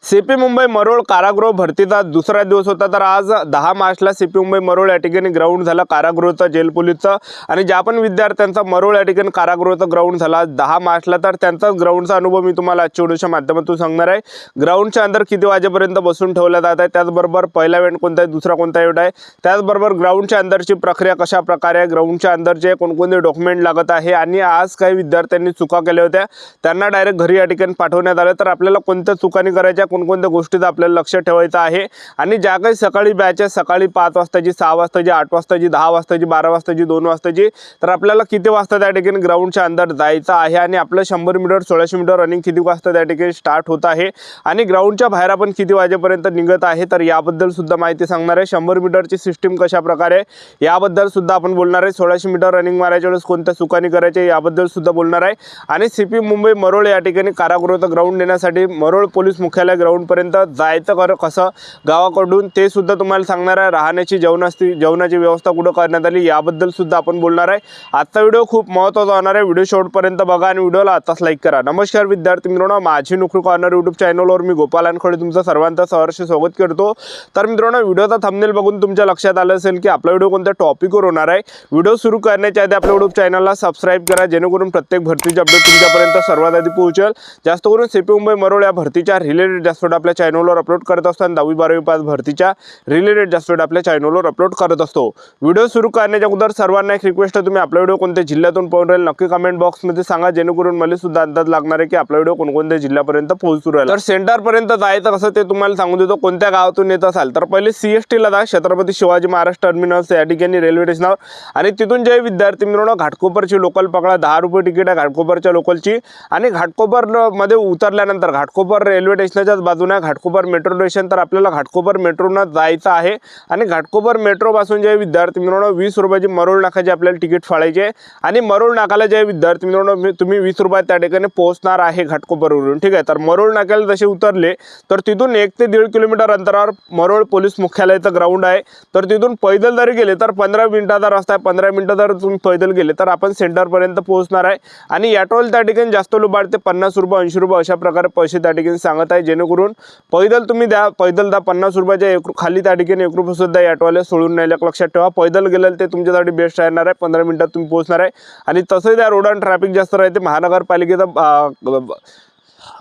CP Mumbai Marol कारागृह भरतीचा दुसरा दिवस होता। तर आज 10 मार्चला सीपी मुंबई मरोळ या ठिकाणी ग्राउंड झाला कारागृहाचा, जेल पोलीसचा आणि ज्या पण विद्यार्थ्यांचा मरोळ या ठिकाणी कारागृहाचा ग्राउंड झाला 10 मार्चला, तर त्यांचा ग्राउंडचा अनुभव मी तुम्हाला आजच्या व्हिडिओच्या माध्यमातून सांगणार आहे। ग्राउंडच्या अंदर किती वाजेपर्यंत बसून ठेवलं जात आहे, त्याचबरोबर पहिला इव्हेंट कोणता आहे, दुसरा कोणता इव्हेंट आहे, त्याचबरोबर ग्राउंडच्या अंदरची प्रक्रिया कशा प्रकारे आहे, ग्राउंडच्या अंदरचे कोणकोणते डॉक्युमेंट लागत आहे आणि आज काही विद्यार्थ्यांनी चुका केल्या होत्या त्यांना डायरेक्ट घरी या ठिकाणी पाठवण्यात आलं। तर आपल्याला कोणत्या चुकांनी करायच्या, कोणकोणत्या गोष्टी आपल्याला लक्ष ठेवायचं आहे आणि ज्या काही सकाळी बॅच आहे, सकाळी 5 वाजताची, 6 वाजताची, 8 वाजताची, 10 वाजताची, 12 वाजताची, 2 वाजताची, तर आपल्याला किती वाजता त्या ठिकाणी ग्राउंडच्या अंदर जायचं आहे आणि आपलं 100 मीटर 1600 मीटर रनिंग किती वाजता त्या ठिकाणी स्टार्ट होत आहे आणि ग्राउंडच्या बाहेर आपण किती वाजेपर्यंत निघत आहे, तर याबद्दल सुद्धा माहिती सांगणार आहे। 100 मीटरची सिस्टीम कशा प्रकारे याबद्दल सुद्धा आपण बोलणार आहे। 1600 मीटर रनिंग मारायच्या वेळेस कोणत्या चुकांनी करायचे याबद्दल सुद्धा बोलणार आहे आणि सीपी मुंबई मरोळ या ठिकाणी कारागृहाचं ग्राउंड देण्यासाठी मरोळ पोलीस मुख्यालय ग्राउंड पर्यंत जायचं कसं गावाकडून ते सुद्धा तुम्हाला सांगणार आहे। राहण्याची जेवणाची व्यवस्था कुठं करण्यात आली याबद्दल सुद्धा आपण बोलणार आहे। आजचा व्हिडिओ खूप महत्त्वाचा होणार आहे, व्हिडिओ शेवटपर्यंत बघा आणि व्हिडिओला आताच लाईक करा। नमस्कार विद्यार्थी मित्रांनो, माझी नोकरी कॉर्नर यूट्यूब चॅनलवर मी गोपाल अनखडे तुमचं सर्वांचं सहर्ष स्वागत करतो। तर मित्रांनो, व्हिडिओचा थंबनेल बघून तुमच्या लक्षात आलं असेल की आपला व्हिडिओ कोणत्या टॉपिकवर होणार आहे। व्हिडिओ सुरू करण्याच्या आधी आपल्या यूट्यूब चॅनलला सबस्क्राइब करा, जेणेकरून प्रत्येक भरतीचे अपडेट तुमच्यापर्यंत सर्वात आधी पोहोचेल। जास्त करून सीपी मुंबई मरोळ या भरतीच्या रिलेटेड जास्त आपल्या चॅनलवर अपलोड करत असतो आणि 10वी 12वी पास भरतीच्या रिलेटेड जास्त आपल्या चॅनलवर अपलोड करत असतो। व्हिडिओ सुरू करण्याच्या अगोदर सर्वांना एक रिक्वेस्ट आहे, तुम्ही आपला व्हिडिओ कोणत्या जिल्ह्यातून पाहून राहील नक्की कमेंट बॉक्समध्ये सांगा, जेणेकरून मला सुद्धा अंदाज लागणार आहे की आपला व्हिडिओ कोणकोणत्या जिल्ह्यापर्यंत पोहोचू राहिला। तर सेंटर पर्यंत जायचं कसं ते तुम्हाला सांगू देतो। कोणत्या गावातून येत असाल तर पहिले CST ला जा, छत्रपती शिवाजी महाराज टर्मिनस या ठिकाणी रेल्वे स्टेशनवर, आणि तिथून जे विद्यार्थी मित्रांनो घाटकोपरची लोकल पकडा, 10 रुपये तिकीट आहे घाटकोपरच्या लोकलची आणि घाटकोपर मध्ये उतरल्यानंतर घाटकोपर रेल्वे स्टेशनच्याच बाजूने घाटकोपर मेट्रो स्टेशन, तर आपल्याला घाटकोपर मेट्रोनं जायचं आहे आणि घाटकोपर मेट्रो पासून जे विद्यार्थी मित्रांनो 20 रुपयाची मरोळ नाकाची आपल्याला तिकीट फाडायचे आणि मरोळ नाकाला जे विद्यार्थी मित्रांनो तुम्ही 20 रुपयात त्या ठिकाणी पोहोचणार आहे घाटकोपरवरून, ठीक आहे। तर मरोळ नाक्याला जसे उतरले तर तिथून 1 ते 1.5 किलोमीटर अंतरावर मरोळ पोलीस मुख्यालयाचं ग्राउंड आहे। तर तिथून पैदल जरी गेले तर 15 मिनिटाचा रस्ता आहे, 15 मिनिटं जर तुम्ही पैदल गेले तर आपण सेंटरपर्यंत पोहोचणार आहे आणि ऑटोला त्या ठिकाणी जास्त लुबाडते 50 रुपये 80 रुपये अशा प्रकारे पैसे त्या ठिकाणी सांगत आहे, जेणेकरून पैदल तुम्ही द्या, पैदल दा 50 रुपयाच्या खाली त्या ठिकाणी 1 रुपये सुद्धा ऑटोवाले सोडून नाही, लक्षात ठेवा। पैदल गेलेलं ते तुमच्यासाठी बेस्ट राहणार आहे, 15 मिनिटात तुम्ही पोहोचणार आहे आणि तसंही त्या रोडावर ट्रॅफिक जास्त राहते, महानगरपालिकेचा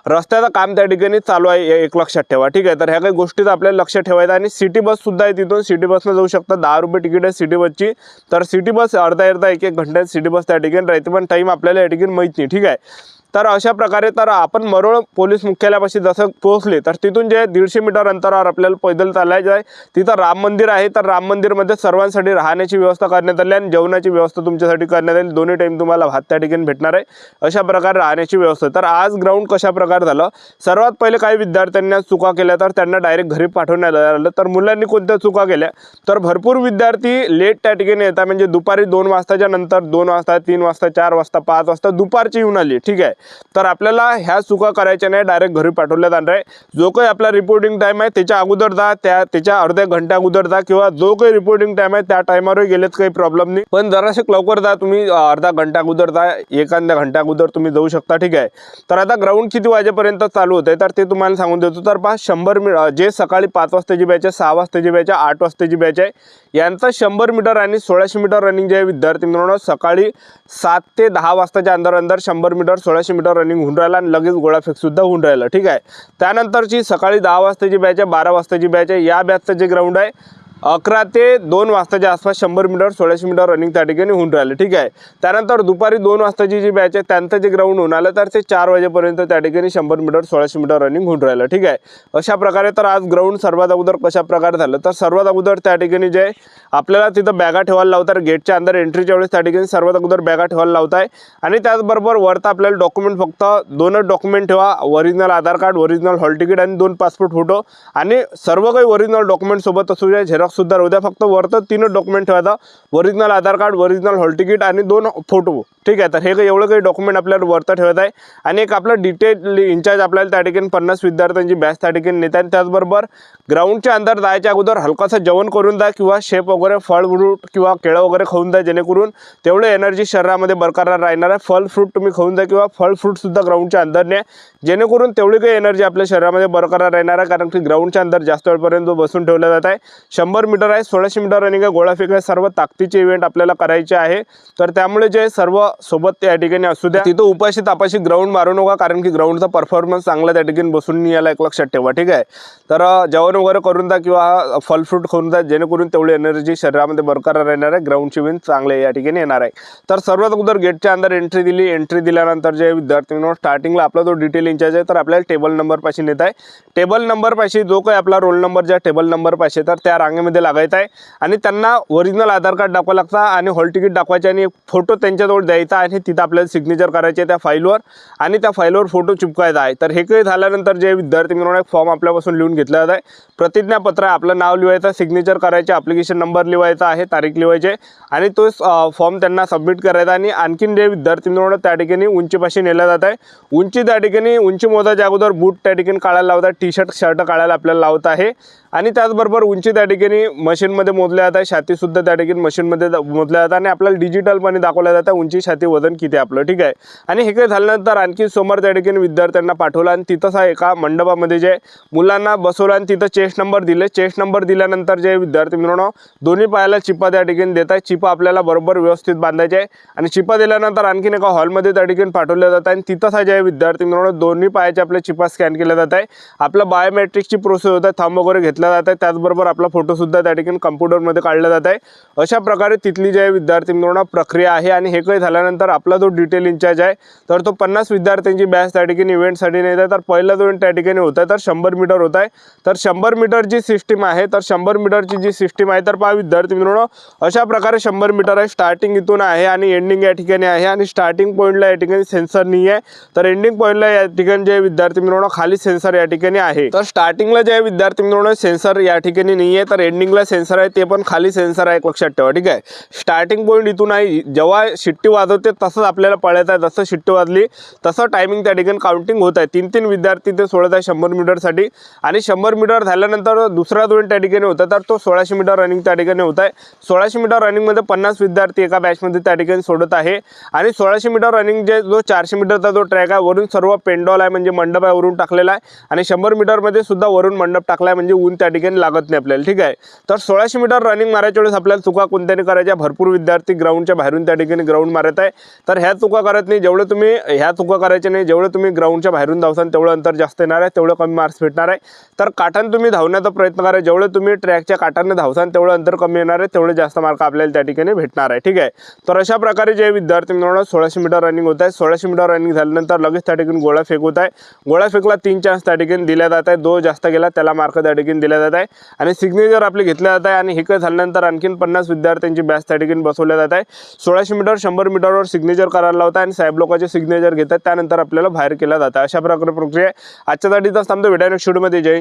रस्त्याचं काम त्या ठिकाणी चालू आहे, एक लक्षात ठेवा, ठीक आहे। तर ह्या काही गोष्टीचं आपल्याला लक्ष ठेवायचं आणि सिटी बस सुद्धा आहे, तिथून सिटी बसनं जाऊ शकता, 10 रुपये तिकीट आहे सिटी बसची। तर सिटी बस अर्धा 1 घंट्यात सिटी बस त्या ठिकाणी राहते, पण टाईम आपल्याला या ठिकाणी माहीत नाही, ठीक आहे। तर अशा प्रकारे तर आपण मरोळ पोलीस मुख्यालयापाशी जसं पोहोचले तर तिथून जे 150 मीटर अंतरावर आपल्याला पैदल चालायचं आहे, तिथं राम मंदिर आहे। तर राम मंदिरमध्ये सर्वांसाठी राहण्याची व्यवस्था करण्यात आली आणि जेवणाची व्यवस्था तुमच्यासाठी करण्यात आली, दोन्ही टाईम तुम्हाला भात त्या ठिकाणी भेटणार आहे, अशा प्रकारे राहण्याची व्यवस्था। तर आज ग्राउंड कशा प्रकारे झालं, सर्वात पहिले काही विद्यार्थ्यांनी चुका केल्या तर त्यांना डायरेक्ट घरी पाठवण्यात आलं। तर मुलांनी कोणत्या चुका केल्या, तर भरपूर विद्यार्थी लेट त्या ठिकाणी येतात, म्हणजे दुपारी 2 वाजताच्या नंतर 2 वाजता, 3 वाजता, 4 वाजता, 5 वाजता दुपारची येऊन आली, ठीक आहे। तर आपल्याला ह्या चुका करायच्या नाही, डायरेक्ट घरी पाठवण्यात जाणार आहे। जो काही आपला रिपोर्टिंग टाइम आहे त्याच्या अगोदर जा, त्याच्या अर्ध्या घंट्या अगोदर जा, किंवा जो काही रिपोर्टिंग टाइम आहे त्या टाइमवर गेलेत काही प्रॉब्लेम नाही, पण जरासे लवकर जा, तुम्ही अर्धा घंटा अगोदर जा, एखाद्या घंट्या अगोदर तुम्ही जाऊ शकता, ठीक आहे। तर आता ग्राउंड किती वाजेपर्यंत चालू होते तर ते तुम्हाला सांगून देतो। तर 100 मीटर जे सकाळी 5 वाजताची बॅच आहे, 6 वाजताची बॅच आहे, 8 वाजताची बॅच आहे, यांचा 100 मीटर आणि 1600 मीटर रनिंग जे विद्यार्थी मित्रांनो सकाळी 7 ते 10 वाजताच्या अंदर 100 मीटर 1600 मीटर रनिंग होऊन राहिला आणि लगेच गोळाफेक सुद्धा होऊन राहिला, ठीक आहे। त्यानंतरची सकाळी 10 वाजताची बॅच आहे, 12 वाजताची बॅच आहे, या बॅचचं जे ग्राउंड आहे 11 ते 2 वाजताच्या आसपास 100 मीटर 1600 मीटर रनिंग त्या ठिकाणी होऊन राहिलं, ठीक आहे। त्यानंतर दुपारी 2 वाजताची जी बॅच आहे त्यांचं जे ग्राउंड होऊन आलं तर ते 4 वाजेपर्यंत त्या ठिकाणी 100 मीटर 1600 मीटर रनिंग होऊन राहिलं, ठीक आहे। अशा प्रकारे तर आज ग्राउंड सर्वात अगोदर कशा प्रकारे झालं, तर सर्वात अगोदर त्या ठिकाणी जे आपल्याला तिथं बॅगा ठेवायला लावतात, गेटच्या अंदर एंट्रीच्या वेळेस त्या ठिकाणी सर्वात अगोदर बॅगा ठेवायला लावत आहे आणि त्याचबरोबर वरता आपल्याला डॉक्युमेंट फक्त 2च डॉक्युमेंट ठेवा, ओरिजिनल आधार कार्ड, ओरिजिनल हॉल तिकीट आणि 2 पासपोर्ट फोटो आणि सर्व काही ओरिजिनल डॉक्युमेंट सोबत असू द्या, झेरॉक्स सुद्धा राहू द्या, फक्त वरतं 3 डॉक्युमेंट ठेवायचा, ओरिजिनल आधार कार्ड, ओरिजिनल हॉल तिकीट आणि 2 फोटो, ठीक आहे. तर हे एवढं काही डॉक्युमेंट आपल्याला वरतं ठेवायचं आहे. आणि एक आपला डिटेल इंचार्ज आपल्याला त्या ठिकाणी 50 विद्यार्थ्यांची बॅच त्या ठिकाणी नेतात. त्याचबरोबर ग्राउंडच्या अंदर जायच्या अगोदर हलकासा जेवण करून द्या किंवा शेप वगैरे फळ फ्रूट किंवा केळं वगैरे खाऊन द्या, जेणेकरून तेवढे एनर्जी शरीरामध्ये बरकरार राहणार आहे. फळ फ्रूट तुम्ही खाऊन द्या किंवा फळ फ्रूटसुद्धा ग्राउंडच्या अंदर न्या, जेणेकरून तेवढी काही एनर्जी आपल्या शरीरामध्ये बरकरार राहणार आहे. कारण की ग्राउंडच्या अंदर जास्त वेळपर्यंत बसून ठेवला जात आहे. 100 मीटर आहे, 1600 मीटर रनिंग आहे, गोळाफेक आहे, सर्व ताकदीचे इव्हेंट आपल्याला करायचे आहे. तर त्यामुळे जे सर्व सोबत त्या ठिकाणी असू द्या, तिथं उपाशी तापाशी ग्राउंड मारू नका, कारण की ग्राउंडचा परफॉर्मन्स चांगला त्या ठिकाणी बसून नाही याला एक लक्षात ठेवा, ठीक आहे. तर जेवण वगैरे करून द्या किंवा फल फ्रूट खाऊन द्या, जेणेकरून तेवढी एनर्जी शरीरामध्ये बरकरार राहणार आहे. ग्राउंडची इव्हेंट चांगले या ठिकाणी येणार आहे. तर सर्वात अगोदर गेटच्या अंदर एंट्री दिली. एंट्री दिल्यानंतर जे विद्यार्थ्यांना स्टार्टिंगला आपला जो डिटेल इंचार्ज आहे, तर आपल्याला टेबल नंबर पाशी नेत आहे. टेबल नंबर पाशी जो काही आपला रोल नंबर ज्या टेबल नंबर पाशी तर त्या रांगेमध्ये लागायचा आहे आणि त्यांना ओरिजिनल आधार कार्ड दाखवावं लागतं आणि हॉल तिकीट दाखवायचे आणि फोटो त्यांच्याजवळ द्यायचा आणि तिथं आपल्याला सिग्नेचर करायचे त्या फाईलवर आणि त्या फाईलवर फोटो चिपकायचा आहे. तर हे काही झाल्यानंतर जे विद्यार्थी मिळून एक फॉर्म आपल्यापासून लिहून घेतला जात आहे. प्रतिज्ञापत्र आहे, आपलं नाव लिहायचं, सिग्नेचर करायचे, ॲप्लिकेशन नंबर लिहायचा आहे, तारीख लिहायची आणि तो फॉर्म त्यांना सबमिट करायचा. आणि आणखीन जे विद्यार्थी मिळून त्या ठिकाणी उंचीपाशी नेला जात आहे. उंची त्या ठिकाणी उंची मोजायच्या अगोदर बूट त्या ठिकाणी काढायला लावतात, टी शर्ट काढायला आपल्याला लावत आहे. आणि त्याचबरोबर उंची त्या ठिकाणी मशीनमध्ये मोजल्या जात आहे, छातीसुद्धा त्या ठिकाणी मशीनमध्ये मोजल्या जातात आणि आपल्याला डिजिटलपणे दाखवल्या जातं उंची, छाती, वजन किती आपलं, ठीक आहे. आणि हे काही झाल्यानंतर आणखी समोर त्या ठिकाणी विद्यार्थ्यांना पाठवलं आणि तिथंच एका मंडपामध्ये जे मुलांना बसवलं आणि तिथं चेस्ट नंबर दिले. चेस्ट नंबर दिल्यानंतर जे विद्यार्थी मिळून दोन्ही पायाला चिपा त्या ठिकाणी देत आहे. चिपा आपल्याला बरोबर व्यवस्थित बांधायचे आहे आणि चिपा दिल्यानंतर आणखीन एका हॉलमध्ये त्या ठिकाणी पाठवल्या जात आहे आणि तिथंच जे विद्यार्थी मिळून दोन्ही पायाचे आपले चिपा स्कॅन केल्या जात आहे. आपलं बायोमेट्रिकची प्रोसेस होत आहे, थंब वगैरे घेतला जात आहे. त्याचबरोबर आपला फोटोसुद्धा त्या ठिकाणी कम्प्युटरमध्ये काढला जात आहे. अशा प्रकारे तिथली जे विद्यार्थी मिळवणं प्रक्रिया आहे. आणि हे काही झाल्यानंतर आपला जो डिटेल इंचार्ज आहे तर तो 50 विद्यार्थ्यांची बॅच त्या ठिकाणी इव्हेंटसाठी नेत आहे. तर पहिला जो इव्हेंट त्या ठिकाणी होत आहे तर 100 मीटर होत आहे. तर 100 मीटरची सिस्टीम आहे. तर 100 मीटरची जी सिस्टीम आहे तर पहा विद्यार्थी मिळवणं अशा प्रकारे 100 मीटर आहे. स्टार्टिंग इथून आहे आणि एंडिंग या ठिकाणी आहे आणि स्टार्टिंग पॉईंटला या ठिकाणी सेन्सर नाही आहे. तर एंडिंग पॉईंटला या ठिकाणी जे विद्यार्थी मिळवणं खाली सेन्सर या ठिकाणी आहे. तर स्टार्टिंगला जे विद्यार्थी मिळवणं सेन्सर या ठिकाणी नाही आहे, तर एंडिंगला सेन्सर आहे, ते पण खाली सेन्सर आहे, लक्षात ठेवा, ठीक आहे. स्टार्टिंग पॉईंट इथून आहे, जेव्हा शिट्टी वाजवते तसंच आपल्याला पळायचं आहे. जसं शिट्टी वाजली तसं टायमिंग त्या ठिकाणी काउंटिंग होत आहे. 3 विद्यार्थी ते सोडत आहे 100 मीटरसाठी आणि 100 मीटर झाल्यानंतर दुसरा इव्हेंट त्या ठिकाणी होता तर तो 1600 मीटर रनिंग त्या ठिकाणी होत आहे. 1600 मीटर रनिंगमध्ये 50 विद्यार्थी एका बॅचमध्ये त्या ठिकाणी सोडत आहे. आणि 1600 मीटर रनिंग जो 400 मीटरचा जो ट्रॅक आहे वरून सर्व पेंडॉल आहे, म्हणजे मंडप आहे, वरून टाकलेला आहे आणि 100 मीटरमध्ये सुद्धा वरून मंडप टाकला आहे, म्हणजे ऊन त्या ठिकाणी लागत नाही आपल्याला, ठीक आहे. तर 1600 मीटर रनिंग मारायच्या वेळेस आपल्याला चुका कोणत्याने करायच्या, भरपूर विद्यार्थी ग्राउंडच्या बाहेरून त्या ठिकाणी ग्राउंड मारत आहे. तर ह्या चुका करत नाही, जेवढे तुम्ही ह्या चुका करायचे नाही, जेवढे तुम्ही ग्राउंडच्या बाहेरून धावसान तेवढं अंतर जास्त येणार आहे, तेवढं कमी मार्क्स भेटणार आहे. तर काठाने तुम्ही धावण्याचा प्रयत्न करा, जेवढे तुम्ही ट्रॅकच्या काठाने धावसान तेवढं अंतर कमी येणार आहे, तेवढे जास्त मार्क आपल्याला त्या ठिकाणी भेटणार आहे, ठीक आहे. तर अशा प्रकारे जे विद्यार्थी मिळवणं 1600 मीटर रनिंग होत आहे. 1600 मीटर रनिंग झाल्यानंतर लगेच त्या ठिकाणी गोळा फेक होत आहे. गोळा फेकला 3 चान्स त्या ठिकाणी दिल्या जात आहे. 2 जास्त गेला त्याला मार्क त्या ठिकाणी दिल्या जात आहे आणि सिग्नेचर आपले घेतले जात आहे. आणि हे काय झाल्यानंतर आणखीन 50 विद्यार्थ्यांची बॅच त्या ठिकाणी बसवल्या जात आहे. 1600 मीटर 100 मीटरवर सिग्नेचर करायला लावतात आणि साहेब लोकांचे सिग्नेचर घेतात, त्यानंतर आपल्याला बाहेर केला जातं. अशा प्रकारे प्रक्रिया आजच्या साठीचा थांबतो. भेटायला नेक्स्ट व्हिडिओमध्ये. जय हिंद.